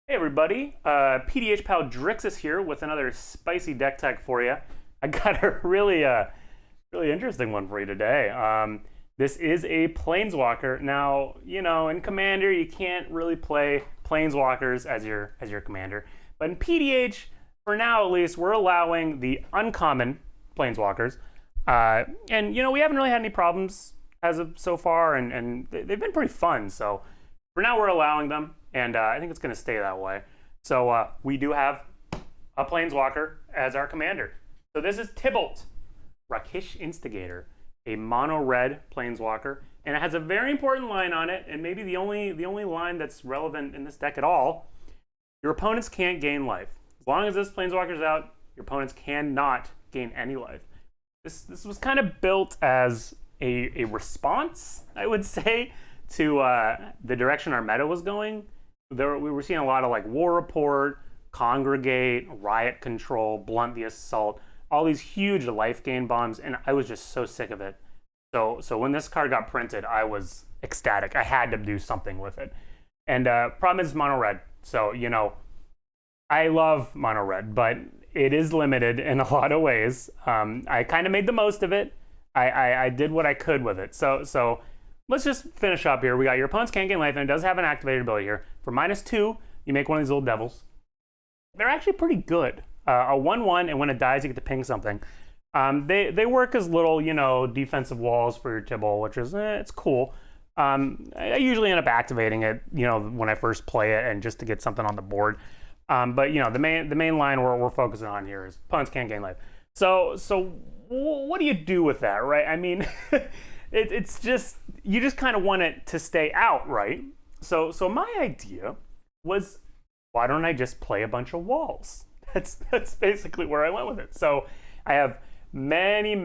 Hey everybody, PDH Pal Drixus here with another spicy deck tech for you. I got a really interesting one for you today. This is a Planeswalker. Now, in Commander you can't really play Planeswalkers as your commander, but in PDH, for now at least, we're allowing the uncommon Planeswalkers, and we haven't really had any problems as of so far, and they've been pretty fun. So for now, we're allowing them, and I think it's going to stay that way. So we do have a Planeswalker as our commander. So this is Tibalt, Rakish Instigator, a mono-red Planeswalker, and it has a very important line on it, and maybe the only line that's relevant in this deck at all. Your opponents can't gain life. As long as this Planeswalker's out, your opponents cannot gain any life. This was kind of built as a response, I would say, to the direction our meta was going. We were seeing a lot of like War Report, Congregate, Riot Control, Blunt the Assault, all these huge life gain bombs, and I was just so sick of it. So when this card got printed, I was ecstatic. I had to do something with it. And problem is mono red. So I love mono red, but it is limited in a lot of ways. I kind of made the most of it. I did what I could with it. So let's just finish up here. We got your opponents can't gain life, and it does have an activated ability here. For -2, you make one of these little devils. They're actually pretty good. A 1/1, and when it dies, you get to ping something. They work as little, defensive walls for your Tibalt, which is, it's cool. I usually end up activating it, when I first play it, and just to get something on the board. But the main line we're focusing on here is opponents can't gain life. So what do you do with that, right? I mean, it's just, you just kind of want it to stay out, right? So my idea was, why don't I just play a bunch of walls? That's basically where I went with it. So I have many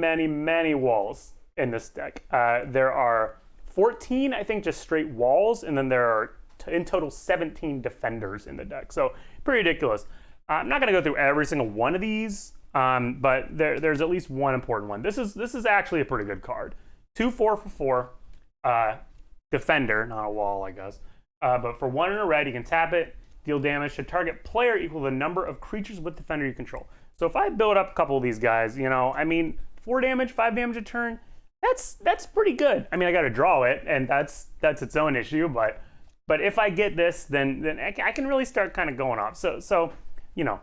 walls in this deck. There are 14, I think, just straight walls, and then there are in total 17 defenders in the deck. So pretty ridiculous. I'm not going to go through every single one of these, but there's at least one important one. This is actually a pretty good card. 2/4 for 4, defender, not a wall, I guess. But for 1 and a red, you can tap it, deal damage to target player equal to the number of creatures with defender you control. So if I build up a couple of these guys, 4 damage, 5 damage a turn, that's pretty good. I mean, I got to draw it, and that's its own issue. But if I get this, then I can really start kind of going off. So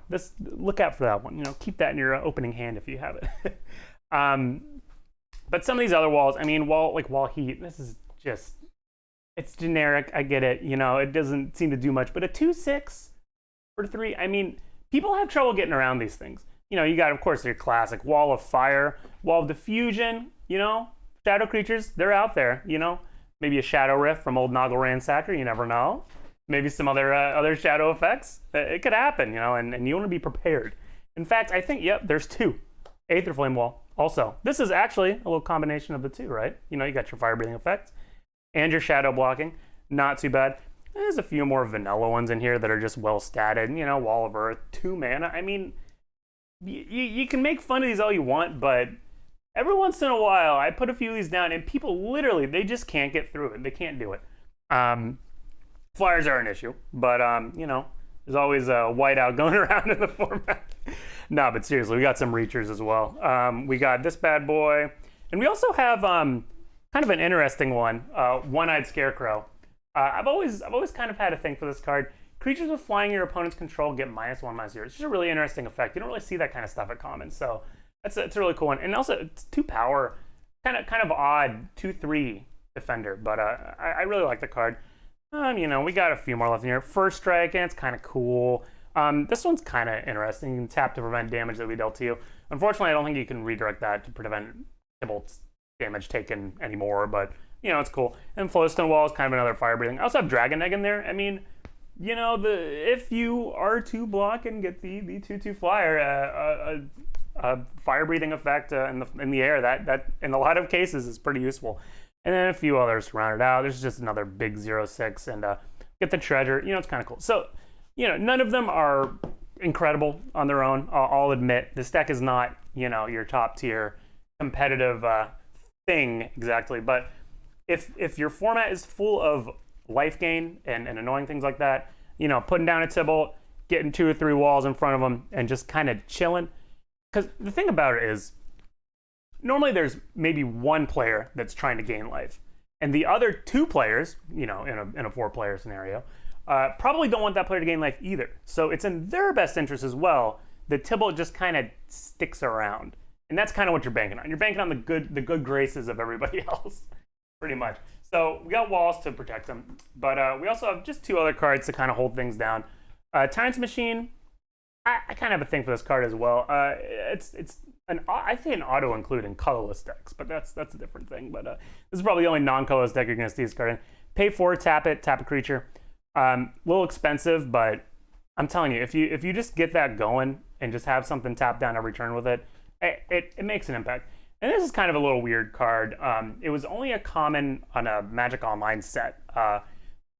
this, look out for that one. Keep that in your opening hand if you have it. But some of these other walls, I mean, wall heat, this is just, it's generic. I get it. It doesn't seem to do much. But a 2/6 for 3, I mean, people have trouble getting around these things. You got, of course, your classic Wall of Fire, Wall of Diffusion, Shadow creatures, they're out there, Maybe a Shadow Rift from old Noggle Ransacker, you never know. Maybe some other shadow effects. It could happen, and you want to be prepared. In fact, I think, yep, there's 2. Aether Flame Wall. Also, this is actually a little combination of the 2, right? You got your fire breathing effect and your shadow blocking. Not too bad. There's a few more vanilla ones in here that are just well statted. Wall of Earth, 2 mana. I mean, you can make fun of these all you want, but every once in a while, I put a few of these down, and people literally, they just can't get through it. They can't do it. Flyers are an issue, but there's always a whiteout going around in the format. No, but seriously, we got some reachers as well. We got this bad boy, and we also have kind of an interesting one, One-Eyed Scarecrow. I've always kind of had a thing for this card. Creatures with flying in your opponent's control get -1/-0. It's just a really interesting effect. You don't really see that kind of stuff at common, so it's a really cool one. And also, it's 2 power, kind of odd 2/3 defender, but I really like the card. We got a few more left in here. First Strike, and it's kind of cool. This one's kind of interesting. You can tap to prevent damage that we dealt to you. Unfortunately, I don't think you can redirect that to prevent Tibalt's damage taken anymore, but, it's cool. And Flowstone Wall is kind of another fire breathing. I also have Dragon Egg in there. I mean, if you are to block and get the 2/2 flyer, a fire breathing effect in the air, that in a lot of cases is pretty useful. And then a few others to round it out. There's just another big 0/6, and get the treasure. It's kind of cool. So, none of them are incredible on their own. I'll admit, this deck is not, your top tier competitive thing exactly. But if your format is full of life gain and annoying things like that, putting down a Tibalt, getting 2 or 3 walls in front of them, and just kind of chilling. Because the thing about it is, normally there's maybe one player that's trying to gain life, and the other 2 players, in a 4-player scenario, probably don't want that player to gain life either. So it's in their best interest as well that Tibalt just kind of sticks around, and that's kind of what you're banking on. You're banking on the good graces of everybody else, pretty much. So we got walls to protect them, but we also have just 2 other cards to kind of hold things down. Tyrant's Machine. I kind of have a thing for this card as well. It's I say an auto include in colorless decks, but that's a different thing. But this is probably the only non-colorless deck you're going to see this card in. Pay 4, tap it, tap a creature. A little expensive, but I'm telling you, if you just get that going and just have something tapped down every turn with it, it makes an impact. And this is kind of a little weird card. It was only a common on a Magic Online set.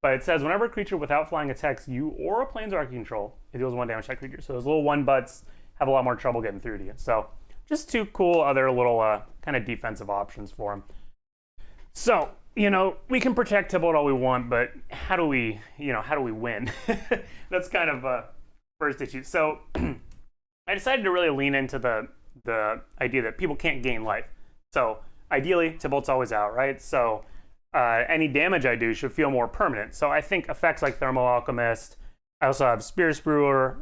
But it says, whenever a creature without flying attacks you or a Planeswalker you control, it deals 1 damage to that creature. So those little 1-butts have a lot more trouble getting through to you. So just 2 cool other little kind of defensive options for him. So, we can protect Tibalt all we want, but how do we win? That's kind of first issue. So I decided to really lean into the idea that people can't gain life. So ideally, Tibalt's always out, right? So any damage I do should feel more permanent. So I think effects like Thermal Alchemist. I also have Spear Spewer,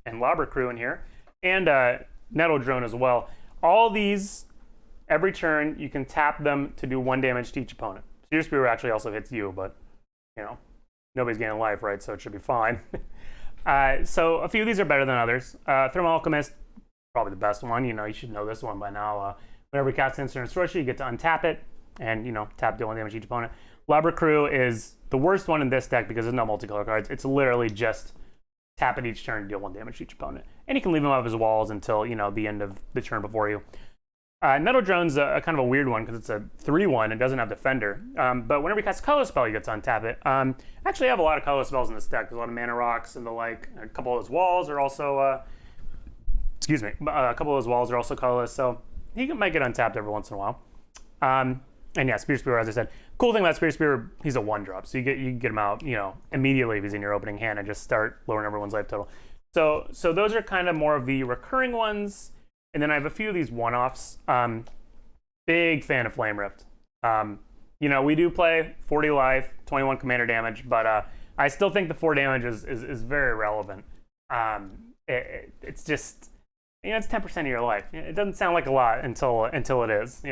and Lobber Crew in here, and Nettle Drone as well. All these, every turn, you can tap them to do 1 damage to each opponent. Spear Spewer actually also hits you, but nobody's gaining life, right? So it should be fine. So a few of these are better than others. Thermal Alchemist, probably the best one. You should know this one by now. Whenever you cast instant destruction, you get to untap it and tap, deal 1 damage to each opponent. Lobber Crew is the worst one in this deck because there's no multicolor cards. It's literally just tap it each turn, deal 1 damage to each opponent, and you can leave him up his walls until the end of the turn before you. Nettle Drone's a kind of a weird one because it's a 3/1 and doesn't have Defender. But whenever you cast a color spell, you get to untap it. Actually, I have a lot of color spells in this deck. There's a lot of mana rocks and the like. A couple of those walls are also, a couple of those walls are also colorless. So he might get untapped every once in a while. And yeah, Spear Spewer, as I said. Cool thing about Spear Spewer, he's a 1-drop. So you can get him out, immediately if he's in your opening hand and just start lowering everyone's life total. So those are kind of more of the recurring ones. And then I have a few of these one-offs. Big fan of Flame Rift. We do play 40 life, 21 commander damage, but I still think the 4 damage is very relevant. It's just, it's 10% of your life. It doesn't sound like a lot until it is,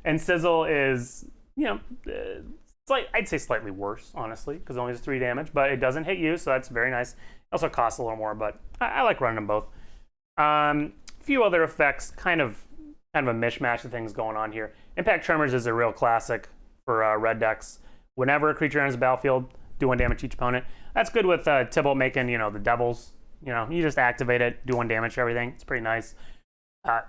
And Sizzle is, I'd say slightly worse, honestly, because it only has 3 damage, but it doesn't hit you, so that's very nice. It also costs a little more, but I like running them both. Few other effects, kind of a mishmash of things going on here. Impact Tremors is a real classic for red decks. Whenever a creature enters the battlefield, do 1 damage to each opponent. That's good with Tibalt making, the Devils. You just activate it, do 1 damage to everything. It's pretty nice.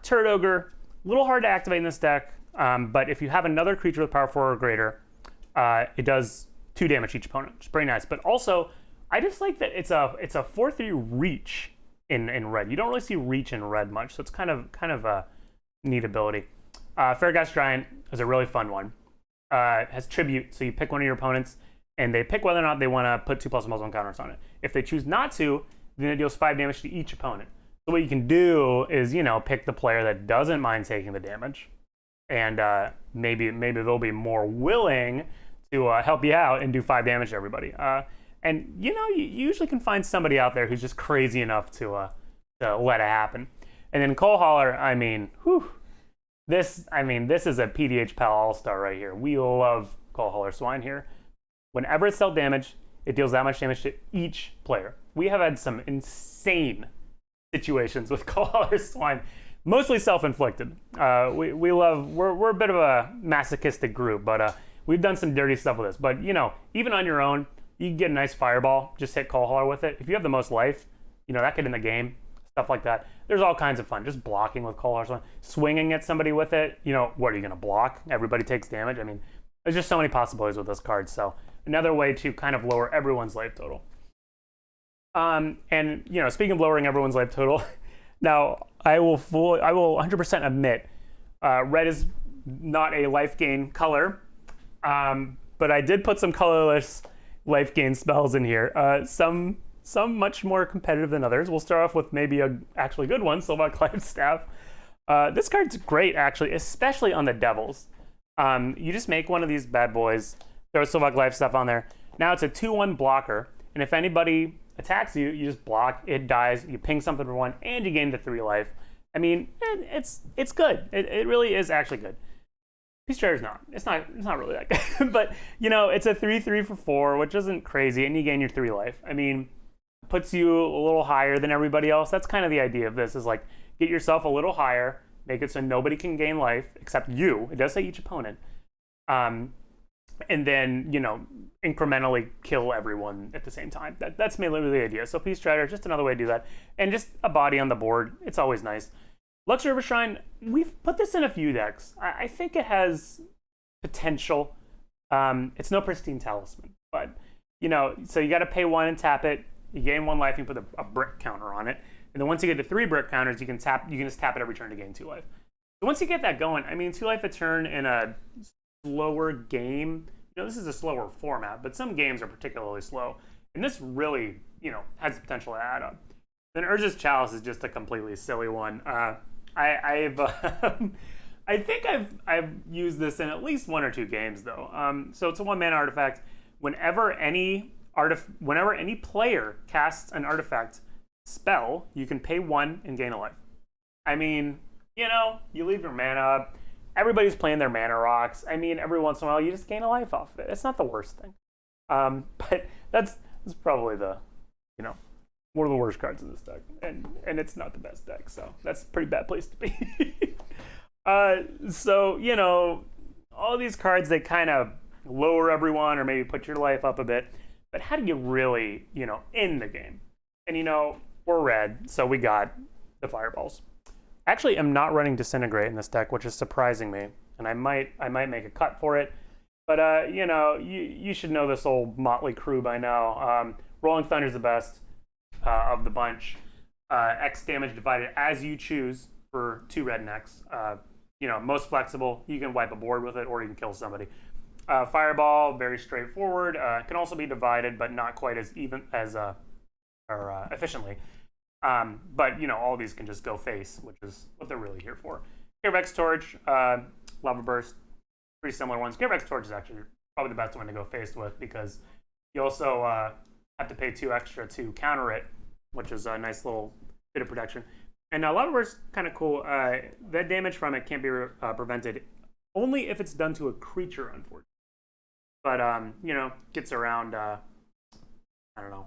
Turret Ogre, a little hard to activate in this deck, but if you have another creature with power 4 or greater, it does 2 damage to each opponent, which is pretty nice. But also, I just like that it's a 4/3 reach in red. You don't really see reach in red much, so it's kind of a neat ability. Fairghast Giant is a really fun one. It has Tribute, so you pick one of your opponents, and they pick whether or not they want to put 2+1/+1 counters on it. If they choose not to, then it deals 5 damage to each opponent. So what you can do is, pick the player that doesn't mind taking the damage, and maybe they'll be more willing to help you out and do 5 damage to everybody. And you usually can find somebody out there who's just crazy enough to let it happen. And then Coal Hauler, this is a PDH Pal All-Star right here. We love Coal Hauler Swine here. Whenever it's dealt damage, it deals that much damage to each player. We have had some insane situations with Coal Hauler Swine, mostly self-inflicted. We're a bit of a masochistic group, but we've done some dirty stuff with this. But even on your own, you can get a nice fireball, just hit Coal Hauler with it. If you have the most life, that could end the game, stuff like that. There's all kinds of fun. Just blocking with Coal Hauler, swinging at somebody with it. What are you going to block? Everybody takes damage. There's just so many possibilities with this card. So another way to kind of lower everyone's life total. And speaking of lowering everyone's life total, now I will 100% admit, red is not a life gain color, but I did put some colorless life gain spells in here. Some much more competitive than others. We'll start off with maybe a actually good one, Silva Clive Staff. This card's great, actually, especially on the Devils. You just make one of these bad boys, throw Silva Clive Staff on there. Now it's a 2/1 blocker, and if anybody attacks you, you just block, it dies, you ping something for 1, and you gain the 3 life. I mean, it's good. It really is actually good. Peace Traitor's not. It's not really that good. But, you know, it's a 3/3 for 4, which isn't crazy, and you gain your 3 life. I mean, puts you a little higher than everybody else. That's kind of the idea of this, is like, get yourself a little higher, make it so nobody can gain life except you. It does say each opponent. And then, you know, incrementally kill everyone at the same time. That's mainly the idea. So Peace Strider, just another way to do that. And just a body on the board. It's always nice. Lux River Shrine, we've put this in a few decks. I think it has potential. It's no Pristine Talisman, but, you know, so you got to pay 1 and tap it. You gain 1 life, you put a brick counter on it. And then once you get to 3 brick counters, you can just tap it every turn to gain 2 life. So once you get that going, I mean, 2 life a turn in a slower game. You know, this is a slower format, but some games are particularly slow. And this really, you know, has the potential to add up. Then Urza's Chalice is just a completely silly one. I think I've used this in at least 1 or 2 games though. So it's a 1-mana artifact. Whenever any player casts an artifact spell, you can pay 1 and gain a life. I mean, you know, you leave your mana up. Everybody's playing their mana rocks. I mean, every once in a while, you just gain a life off of it. It's not the worst thing. But that's probably the, you know, one of the worst cards in this deck. And it's not the best deck, so that's a pretty bad place to be. So, you know, all these cards, they kind of lower everyone or maybe put your life up a bit. But how do you really, you know, end the game? And, you know, we're red, so we got the fireballs. Actually, I'm not running Disintegrate in this deck, which is surprising me, and I might make a cut for it. But you know, you should know this old motley crew by now. Rolling Thunder's the best of the bunch. X damage divided as you choose for 2 red and X. You know, most flexible. You can wipe a board with it, or you can kill somebody. Fireball, very straightforward. Can also be divided, but not quite as efficiently. But, you know, all these can just go face, which is what they're really here for. Carevex Torch, Lava Burst, pretty similar ones. Carevex Torch is actually probably the best one to go face with, because you also have to pay 2 extra to counter it, which is a nice little bit of protection. And Lava Burst, kind of cool. That damage from it can't be prevented only if it's done to a creature, unfortunately. But, you know, gets around, I don't know,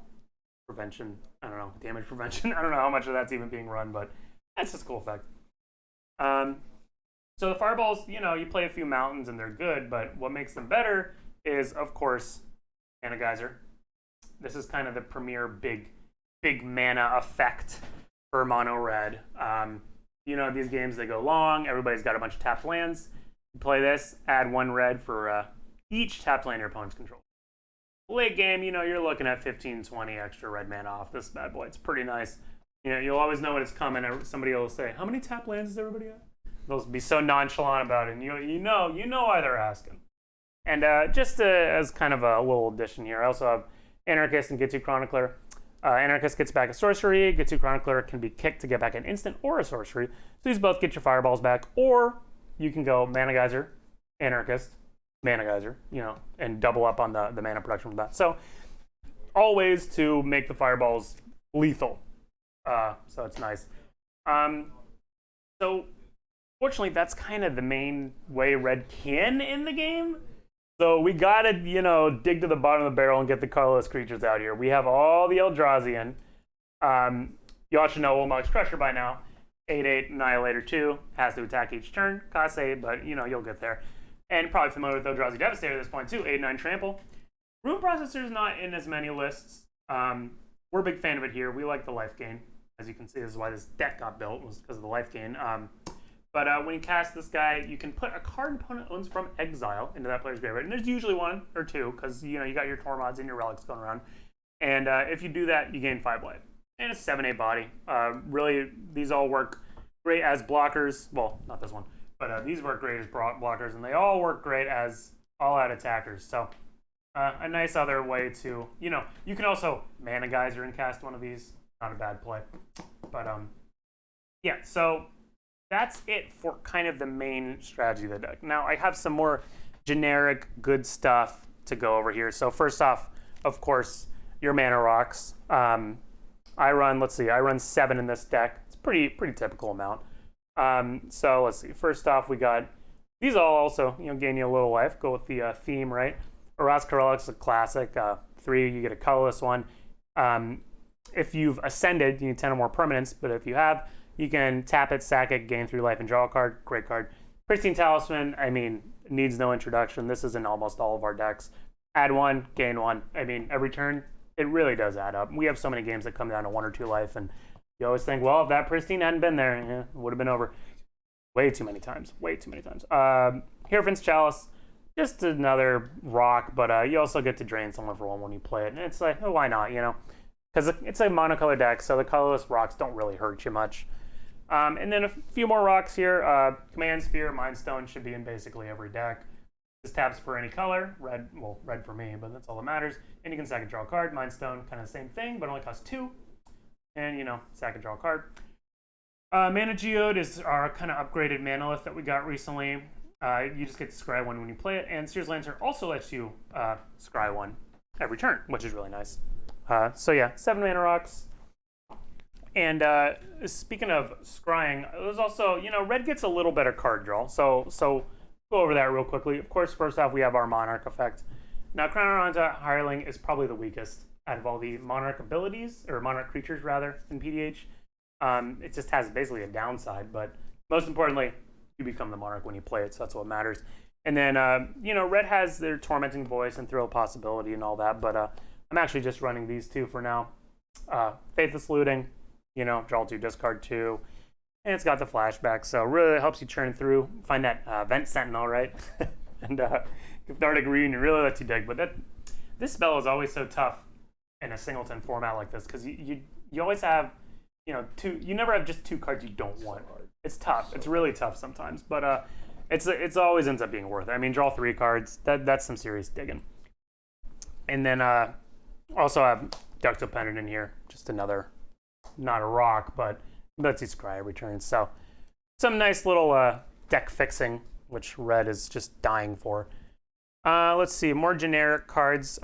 prevention. I don't know, damage prevention. I don't know how much of that's even being run, but that's just a cool effect. So the fireballs, you know, you play a few mountains and they're good, but what makes them better is, of course, Mana Geyser. This is kind of the premier big mana effect for mono red. You know, these games, they go long. Everybody's got a bunch of tapped lands. You play this, add 1 red for each tapped land your opponent's control. Late game, you know, you're looking at 15, 20 extra red mana off this bad boy. It's pretty nice. You know, you'll always know when it's coming. Somebody will say, how many tap lands does everybody have? They'll be so nonchalant about it, and you know why they're asking. And just as kind of a little addition here, I also have Anarchist and Get2 Chronicler. Anarchist gets back a sorcery. Get2 Chronicler can be kicked to get back an instant or a sorcery. So these both get your fireballs back. Or you can go Mana Geyser, Anarchist, Mana Geyser, you know, and double up on the mana production from that. So all ways to make the fireballs lethal. So it's nice. So fortunately, that's kind of the main way red can in the game. So we gotta, you know, dig to the bottom of the barrel and get the colorless creatures out here. We have all the Eldrazi. You all should know Ulamog's Crusher by now. 8/8 Annihilator 2 has to attack each turn. Cost 8, but you know, you'll get there. And probably familiar with Eldrazi Devastator at this point too. 8/9 Trample. Rune Processor's not in as many lists. We're a big fan of it here. We like the life gain. As you can see, this is why this deck got built, was because of the life gain. But when you cast this guy, you can put a card an opponent owns from exile into that player's graveyard. And there's usually 1 or 2, because you know you got your Tormods and your relics going around. And if you do that, you gain 5 life. And it's 7/8 body. Really, these all work great as blockers. Well, not this one, but these work great as blockers, and they all work great as all-out attackers. So A nice other way to, you can also mana geyser and cast one of these. Not a bad play. But yeah, so that's it for kind of the main strategy of the deck. Now I have some more generic good stuff to go over here. So first off, of course, your mana rocks. I run 7 in this deck. It's pretty typical amount. So let's see. First off, we got these all also, gain you a little life. Go with the theme, right? Orozco is a classic. 3, you get a colorless one. If you've ascended, you need 10 or more permanents, but if you have, you can tap it, sack it, gain 3 life, and draw a card. Great card. Pristine Talisman, I mean, needs no introduction. This is in almost all of our decks. Add 1, gain 1. I mean, every turn, it really does add up. We have so many games that come down to 1 or 2 life, and you always think, well, if that Pristine hadn't been there, it would have been over. Way too many times. Hierophant's Chalice, just another rock, but you also get to drain someone for 1 when you play it. And it's like, oh, why not, Because it's a monocolor deck, so the colorless rocks don't really hurt you much. And then a few more rocks here. Command Sphere, Mind Stone should be in basically every deck. This taps for any color. Red for me, but that's all that matters. And you can sack and draw a card. Mind Stone, kind of the same thing, but only costs 2. And, sack and draw a card. Mana Geode is our kind of upgraded Manolith that we got recently. You just get to scry 1 when you play it. And Seer's Lantern also lets you scry 1 every turn, which is really nice. So yeah, 7 mana rocks. And speaking of scrying, there's also, red gets a little better card draw. So go over that real quickly. Of course, first off, we have our Monarch effect. Now, Crown Hireling is probably the weakest out of all the Monarch abilities, or Monarch creatures, rather, in PDH. It just has basically a downside, but most importantly, you become the Monarch when you play it, so that's what matters. And then, red has their Tormenting Voice and Thrill of Possibility and all that, but I'm actually just running these 2 for now. Faithless Looting, draw 2, discard 2, and it's got the flashback, so really helps you churn through, find that Vent Sentinel, right? And Cathartic Reunion really lets you dig, but this spell is always so tough in a singleton format like this, because you always have, you never have just 2 cards you don't want. It's tough. It's really tough sometimes, but it's always ends up being worth it. I mean, draw 3 cards. That's some serious digging. And then also have Ductile Pendant in here. Just another, not a rock, but lets you scry every turn. So some nice little deck fixing, which red is just dying for. Let's see, more generic cards.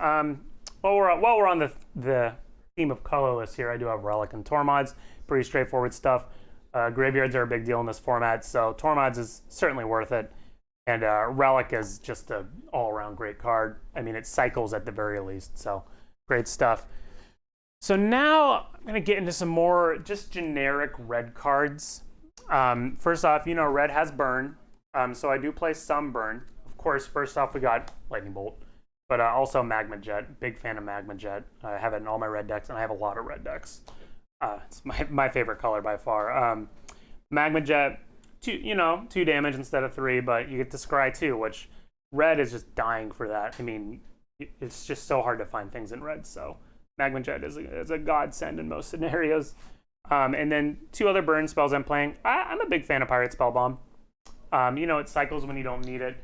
While we're on the theme of colorless here, I do have Relic and Tormods. Pretty straightforward stuff. Graveyards are a big deal in this format, so Tormods is certainly worth it. And Relic is just an all-around great card. I mean, it cycles at the very least, so great stuff. So now I'm going to get into some more just generic red cards. First off, red has Burn, so I do play some Burn. Of course, first off, we got Lightning Bolt, but also Magma Jet. Big fan of Magma Jet. I have it in all my red decks, and I have a lot of red decks. It's my favorite color by far. Magma Jet, 2 damage instead of 3, but you get to scry 2, which red is just dying for that. I mean, it's just so hard to find things in red, so Magma Jet is a godsend in most scenarios. And then 2 other burn spells I'm playing. I'm a big fan of Pirate Spellbomb. It cycles when you don't need it,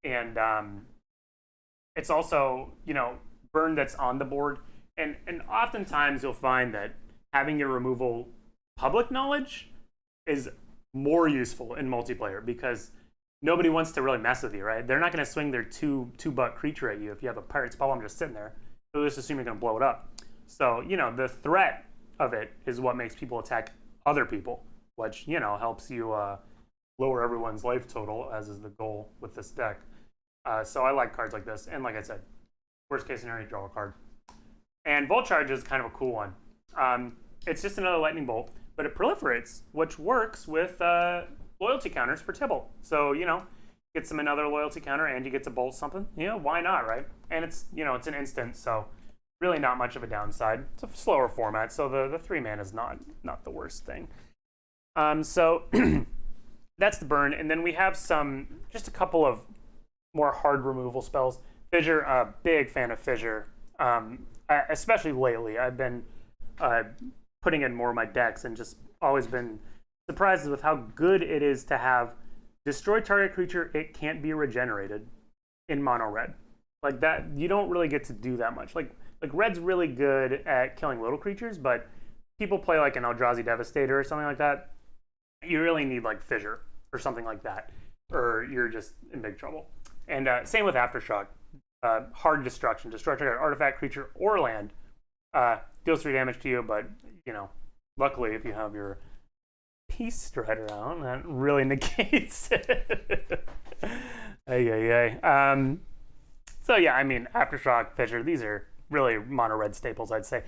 and it's also, burn that's on the board. And oftentimes you'll find that having your removal public knowledge is more useful in multiplayer because nobody wants to really mess with you, right? They're not going to swing their two-buck creature at you if you have a Pirate Spellbomb just sitting there. They'll just assume you're going to blow it up. So, the threat of it is what makes people attack other people, which, helps you lower everyone's life total, as is the goal with this deck. So I like cards like this. And like I said, worst case scenario, draw a card. And Volt Charge is kind of a cool one. It's just another Lightning Bolt, but it proliferates, which works with loyalty counters for Tibalt. So, get some another loyalty counter and you get to bolt something. Why not, right? And it's, it's an instant, so really not much of a downside. It's a slower format, so the 3 mana is not the worst thing. So that's the burn, and then we have just a couple of more hard removal spells. Fissure, big fan of Fissure, especially lately. I've been putting in more of my decks and just always been surprised with how good it is to have destroy target creature, it can't be regenerated in mono red. Like that, you don't really get to do that much. Like red's really good at killing little creatures, but people play like an Eldrazi Devastator or something like that. You really need like Fissure or something like that, or you're just in big trouble. And same with Aftershock. Hard Destruction. Destruction an artifact, creature, or land. Deals 3 damage to you, but, you know, luckily if you have your Peace Strider out, that really negates it. So yeah, I mean, Aftershock, Fissure, these are really mono red staples, I'd say.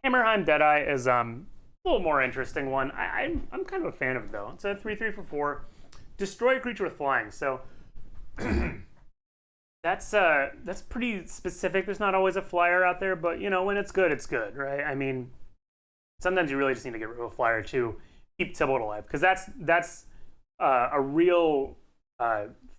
Hammerheim Deadeye is a little more interesting one. I'm kind of a fan of it, though. It's a 3/3 for 4. Destroy a creature with flying. So that's pretty specific. There's not always a flyer out there, but you know, when it's good, right? I mean, sometimes you really just need to get rid of a flyer to keep Tibalt alive, because that's a real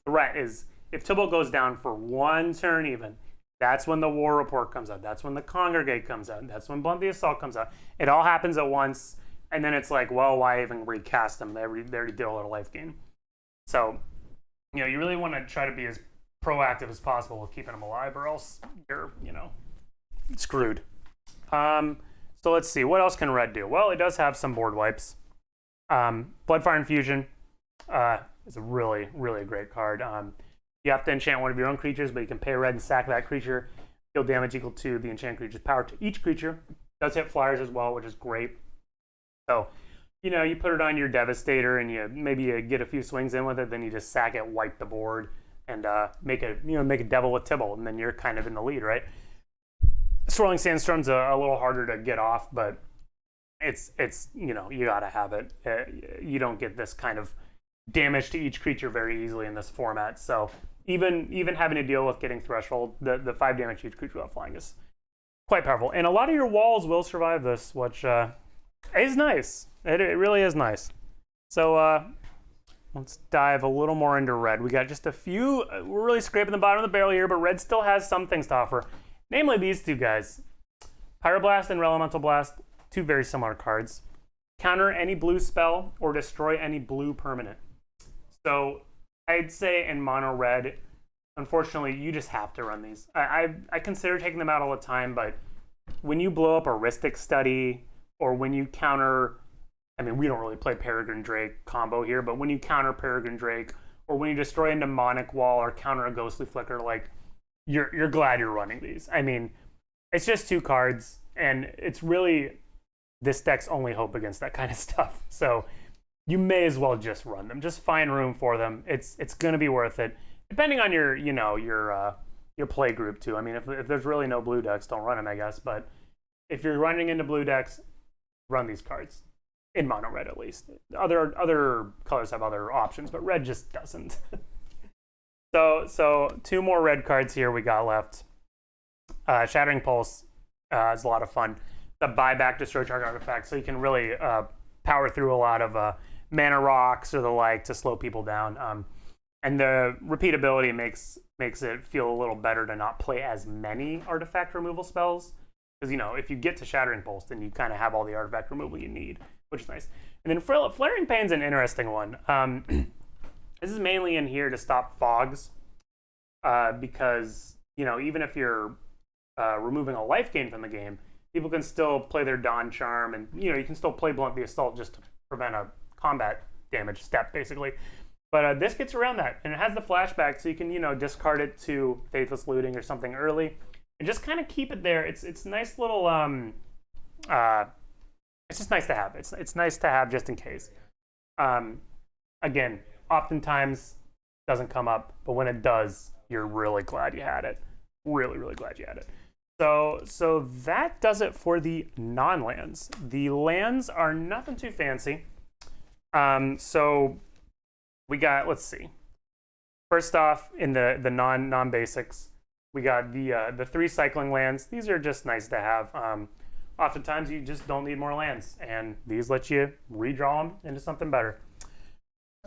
threat. Is if Tibalt goes down for one turn even, that's when the War Report comes out. That's when the Congregate comes out. That's when Blunt the Assault comes out. It all happens at once, and then it's like, well, why even recast them? They already did a lot of life gain. So, you know, you really want to try to be as proactive as possible with keeping them alive, or else you're, you know, screwed. So let's see, what else can red do? Well, it does have some board wipes. Bloodfire Infusion is a really, really great card. You have to enchant one of your own creatures, but you can pay red and sack that creature. Deal damage equal to the enchanted creature's power to each creature. It does hit flyers as well, which is great. So, you know, you put it on your Devastator, and you get a few swings in with it, then you just sack it, wipe the board, and make a devil with Tibalt, and then you're kind of in the lead, right? Swirling Sandstorm's a little harder to get off, but it's you know, you gotta have it. You don't get this kind of damage to each creature very easily in this format. So even having to deal with getting Threshold, the 5 damage to each creature without flying is quite powerful. And a lot of your walls will survive this, which is nice. It really is nice. So let's dive a little more into red. We got just a few. We're really scraping the bottom of the barrel here, but red still has some things to offer. Namely these two guys. Pyroblast and Elemental Blast, two very similar cards. Counter any blue spell or destroy any blue permanent. So I'd say in mono red, unfortunately, you just have to run these. I consider taking them out all the time, but when you blow up a Rhystic Study, or when you counter, I mean, we don't really play Peregrine Drake combo here, but when you counter Peregrine Drake, or when you destroy a Mnemonic Wall or counter a Ghostly Flicker, like, you're glad you're running these. I mean, it's just 2 cards, and it's really this deck's only hope against that kind of stuff. So you may as well just run them. Just find room for them. It's going to be worth it, depending on your play group too. I mean, if there's really no blue decks, don't run them, I guess. But if you're running into blue decks, run these cards in mono red at least. Other colors have other options, but red just doesn't. So 2 more red cards here we got left. Shattering Pulse is a lot of fun. The buyback destroy target artifact, so you can really power through a lot of mana rocks or the like to slow people down. And the repeatability makes it feel a little better to not play as many artifact removal spells. Because, you know, if you get to Shattering Pulse, then you kind of have all the artifact removal you need, which is nice. And then Flaring Pain's an interesting one. This is mainly in here to stop fogs, because, you know, even if you're removing a life gain from the game, people can still play their Dawn Charm, and, you know, you can still play Blunt the Assault just to prevent a combat damage step, basically. But this gets around that, and it has the flashback, so you can, you know, discard it to Faithless Looting or something early, and just kind of keep it there. It's nice little it's just nice to have. It's nice to have just in case. Again, oftentimes doesn't come up, but when it does, you're really glad you had it. Really, really glad you had it. So that does it for the non-lands. The lands are nothing too fancy. So we got, let's see. First off, in the non-basics, we got the 3 cycling lands. These are just nice to have. Oftentimes you just don't need more lands, and these let you redraw them into something better.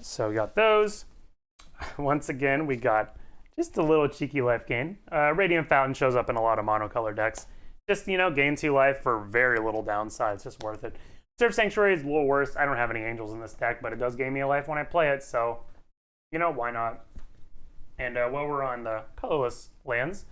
So we got those. Once again, we got just a little cheeky life gain. Radiant Fountain shows up in a lot of monocolor decks. Just, you know, gain 2 life for very little downside. It's just worth it. Surf Sanctuary is a little worse. I don't have any angels in this deck, but it does gain me a life when I play it, so, you know, why not? And while we're on the colorless lands,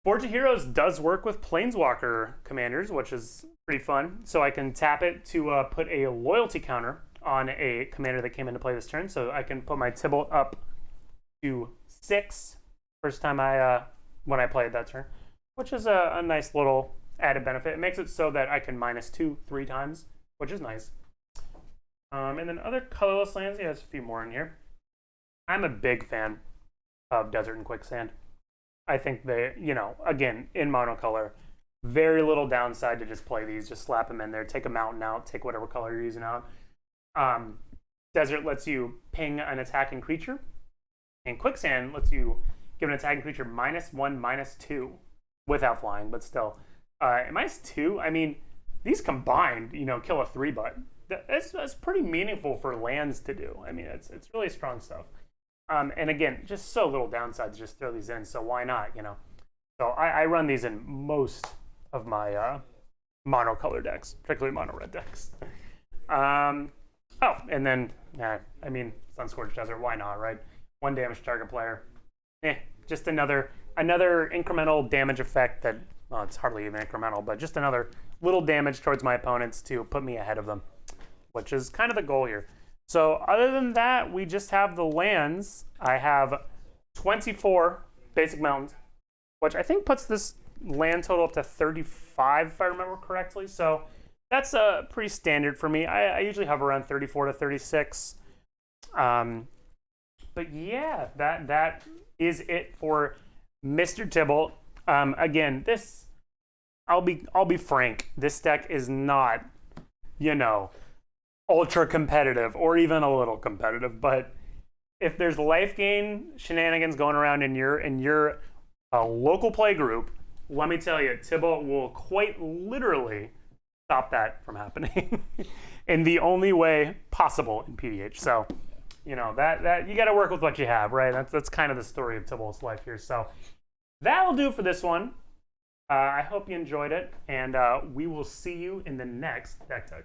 Forge of Heroes does work with Planeswalker commanders, which is pretty fun. So I can tap it to put a loyalty counter on a commander that came into play this turn. So I can put my Tibalt up to 6 first time when I played that turn, which is a nice little added benefit. It makes it so that I can -2 3 times, which is nice. And then other colorless lands, yeah, there's a few more in here. I'm a big fan of Desert and Quicksand. I think they, again, in monocolor, very little downside to just play these. Just slap them in there, take a mountain out, take whatever color you're using out. Desert lets you ping an attacking creature, and Quicksand lets you give an attacking creature -1, -2 without flying, but still. -2, I mean, these combined, kill a 3-butt. That's pretty meaningful for lands to do. I mean, it's really strong stuff. And again, just so little downsides, just throw these in. So why not, So I run these in most of my monocolor decks, particularly mono red decks. And then, I mean, Sunscorched Desert, why not, right? 1 damage target player. Just another incremental damage effect that, well, it's hardly even incremental, but just another little damage towards my opponents to put me ahead of them, which is kind of the goal here. So other than that, we just have the lands. I have 24 basic mountains, which I think puts this land total up to 35, if I remember correctly. So that's pretty standard for me. I usually hover around 34 to 36. But yeah, that is it for Mr. Tibalt. Again, this, I'll be frank, this deck is not, ultra competitive or even a little competitive, but if there's life gain shenanigans going around in your local play group, let me tell you, Tibalt will quite literally stop that from happening in the only way possible in PDH. So, that you got to work with what you have, right? That's kind of the story of Tibalt's life here. So that'll do for this one. I hope you enjoyed it, and we will see you in the next Deck Tech.